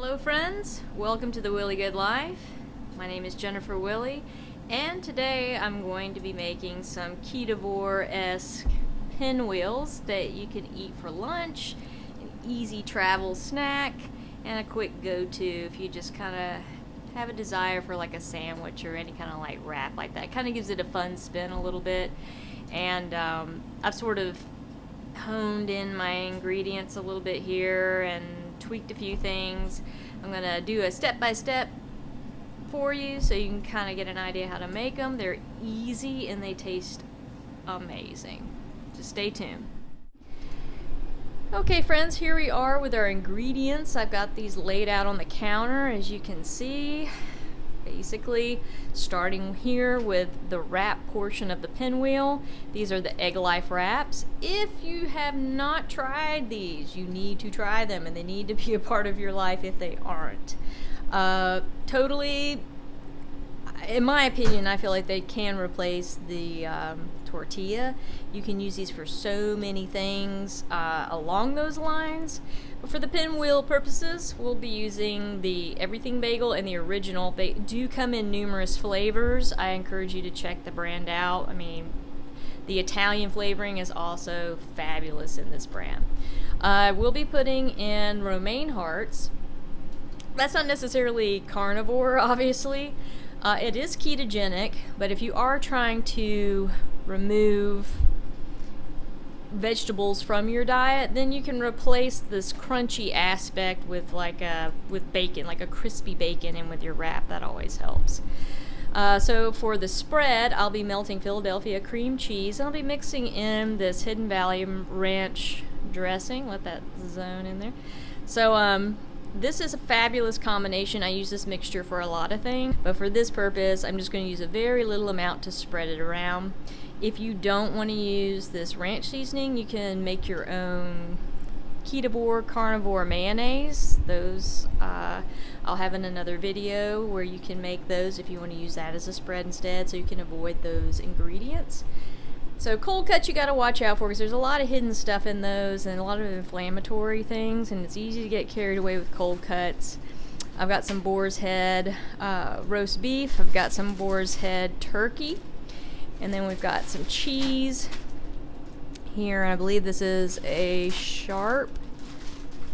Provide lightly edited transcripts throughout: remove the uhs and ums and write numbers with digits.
Hello friends, welcome to the Willie Good Life. My name is Jennifer Willie, and today I'm going to be making some Ketogenic pinwheels that you can eat for lunch, an easy travel snack, and a quick go-to if you just kind of have a desire for like a sandwich or any kind of light wrap like that. It kind of gives it a fun spin a little bit, and I've sort of honed in my ingredients a little bit here and tweaked a few things. I'm going to do a step-by-step for you so you can kind of get an idea how to make them. They're easy and they taste amazing. Just stay tuned. Okay friends, here we are with our ingredients. I've got these laid out on the counter, as you can see. Basically, starting here with the wrap portion of the pinwheel. These are the EggLife wraps. If you have not tried these, you need to try them, and they need to be a part of your life if they aren't. Totally, in my opinion, I feel like they can replace the tortilla. You can use these for so many things along those lines. But for the pinwheel purposes, we'll be using the everything bagel and the original. They do come in numerous flavors. I encourage you to check the brand out. I mean, the Italian flavoring is also fabulous in this brand. We'll be putting in romaine hearts. That's not necessarily carnivore, obviously. It is ketogenic, but if you are trying to remove vegetables from your diet, then you can replace this crunchy aspect with with bacon, like a crispy bacon, and with your wrap. That always helps. So for the spread, I'll be melting Philadelphia cream cheese, and I'll be mixing in this Hidden Valley Ranch dressing. Let that zone in there. So this is a fabulous combination. I use this mixture for a lot of things, but for this purpose, I'm just going to use a very little amount to spread it around. If you don't want to use this ranch seasoning, you can make your own Ketogenic carnivore mayonnaise. Those I'll have in another video where you can make those if you want to use that as a spread instead, so you can avoid those ingredients. So cold cuts you got to watch out for, because there's a lot of hidden stuff in those and a lot of inflammatory things, and it's easy to get carried away with cold cuts. I've got some boar's head roast beef. I've got some boar's head turkey. And then we've got some cheese here. I believe this is a sharp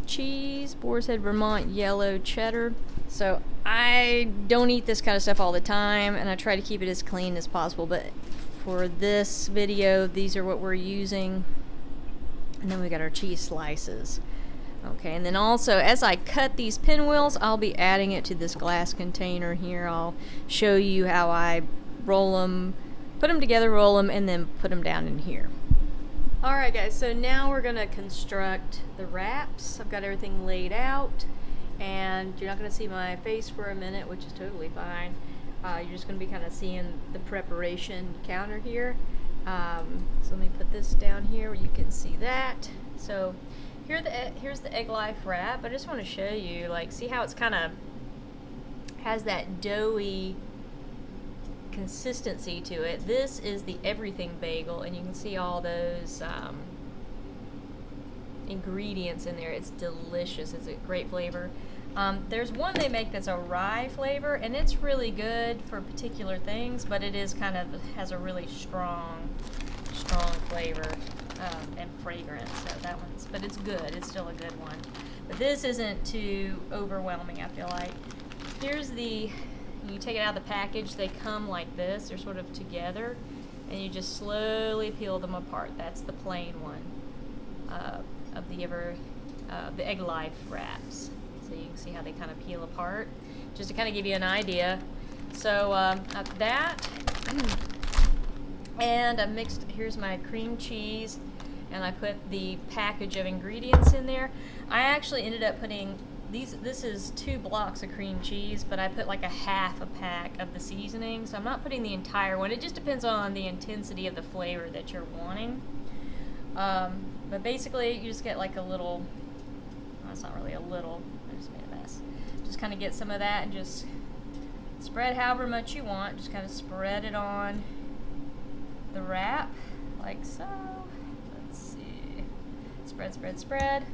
cheese, Boar's Head Vermont yellow cheddar. So I don't eat this kind of stuff all the time, and I try to keep it as clean as possible. But for this video, these are what we're using. And then we got our cheese slices. Okay, and then also as I cut these pinwheels, I'll be adding it to this glass container here. I'll show you how I roll them, put them together, roll them, and then put them down in here. Alright guys, so now we're going to construct the wraps. I've got everything laid out, and you're not going to see my face for a minute, which is totally fine. You're just going to be kind of seeing the preparation counter here. So let me put this down here where you can see that. So here's the EggLife wrap. I just want to show you, like, see how it's kind of has that doughy consistency to it. This is the everything bagel, and you can see all those ingredients in there. It's delicious. It's a great flavor. There's one they make that's a rye flavor, and it's really good for particular things, but it is kind of has a really strong flavor and fragrance. So that one's, but it's good. It's still a good one. But this isn't too overwhelming, I feel like. Here's the, you take it out of the package, they come like this. They're sort of together, and you just slowly peel them apart. That's the plain one of the EggLife wraps. So you can see how they kind of peel apart, just to kind of give you an idea. So that, and I mixed, here's my cream cheese, and I put the package of ingredients in there. I actually ended up putting this is 2 blocks of cream cheese, but I put like a half a pack of the seasoning, so I'm not putting the entire one. It just depends on the intensity of the flavor that you're wanting. But basically, you just get like a little, well, it's not really a little, I just made a mess. Just kind of get some of that and just spread however much you want. Just kind of spread it on the wrap, like so. Let's see. Spread, spread, spread.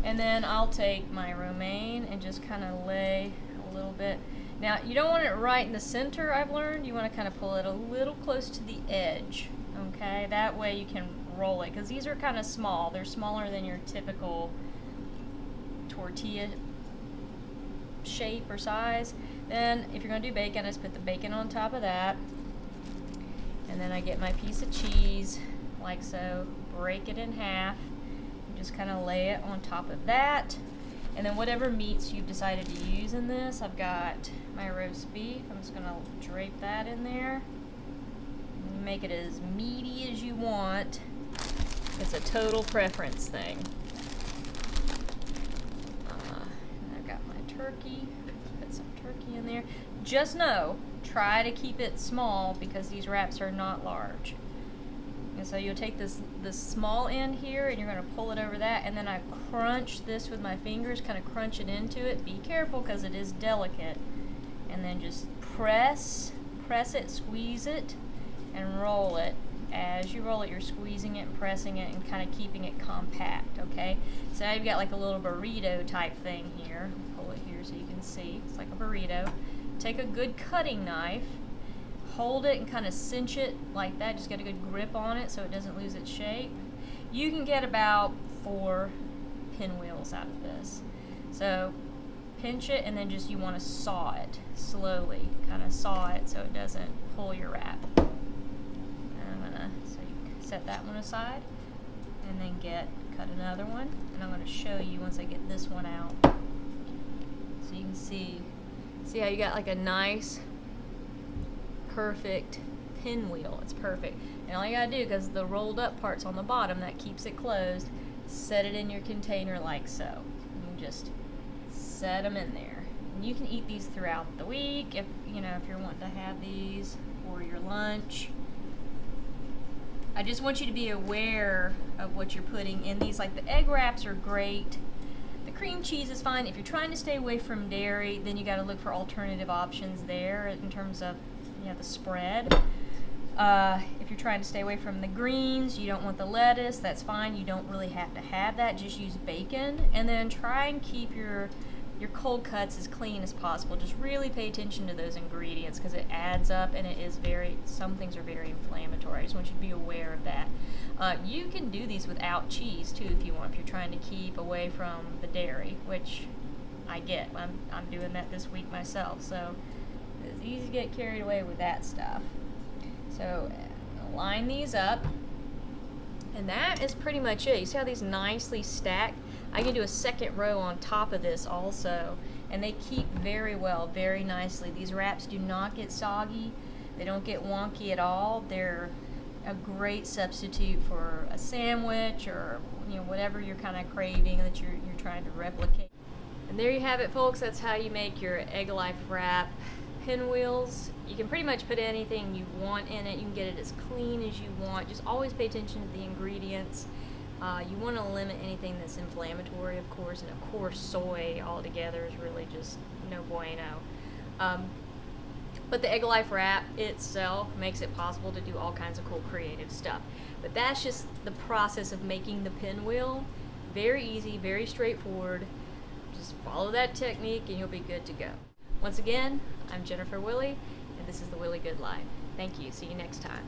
And then I'll take my romaine and just kind of lay a little bit. Now, you don't want it right in the center, I've learned. You want to kind of pull it a little close to the edge, okay? That way you can roll it, because these are kind of small. They're smaller than your typical tortilla shape or size. Then, if you're going to do bacon, I just put the bacon on top of that. And then I get my piece of cheese, like so, break it in half, and just kind of lay it on top of that. And then whatever meats you've decided to use in this, I've got my roast beef. I'm just going to drape that in there. You make it as meaty as you want. It's a total preference thing. I've got my turkey. Put some turkey in there. Just know, try to keep it small because these wraps are not large. And so you'll take this small end here and you're going to pull it over that, and then I crunch this with my fingers, kind of crunch it into it. Be careful because it is delicate. And then just press it, squeeze it, and roll it. As you roll it, you're squeezing it and pressing it and kind of keeping it compact, okay? So now you've got like a little burrito type thing here. Pull it here so you can see. It's like a burrito. Take a good cutting knife, hold it and kind of cinch it like that. Just get a good grip on it so it doesn't lose its shape. You can get about 4 pinwheels out of this. So pinch it, and then just you want to saw it slowly. Kind of saw it so it doesn't pull your wrap. So you set that one aside, and then cut another one. And I'm going to show you once I get this one out. So you can see how you got like a nice, perfect pinwheel. It's perfect. And all you gotta do, because the rolled up part's on the bottom, that keeps it closed, set it in your container like so. And you just set them in there. And you can eat these throughout the week if you're wanting to have these for your lunch. I just want you to be aware of what you're putting in these. Like the egg wraps are great. The cream cheese is fine. If you're trying to stay away from dairy, then you got to look for alternative options there in terms of the spread. If you're trying to stay away from the greens, you don't want the lettuce, that's fine. You don't really have to have that. Just use bacon. And then try and keep your cold cuts as clean as possible. Just really pay attention to those ingredients because it adds up, and some things are very inflammatory. I just want you to be aware of that. You can do these without cheese too if you want, if you're trying to keep away from the dairy, which I get. I'm doing that this week myself, so it's easy to get carried away with that stuff. So line these up, and that is pretty much it. You see how these nicely stack? I can do a second row on top of this also, and they keep very well, very nicely. These wraps do not get soggy. They don't get wonky at all. They're a great substitute for a sandwich or whatever you're kind of craving that you're trying to replicate. And there you have it, folks. That's how you make your EggLife wrap pinwheels. You can pretty much put anything you want in it. You can get it as clean as you want. Just always pay attention to the ingredients. You want to limit anything that's inflammatory, of course, and of course soy altogether is really just no bueno. But the EggLife wrap itself makes it possible to do all kinds of cool creative stuff. But that's just the process of making the pinwheel. Very easy, very straightforward. Just follow that technique and you'll be good to go. Once again, I'm Jennifer Willie, and this is the Willie Good Life. Thank you. See you next time.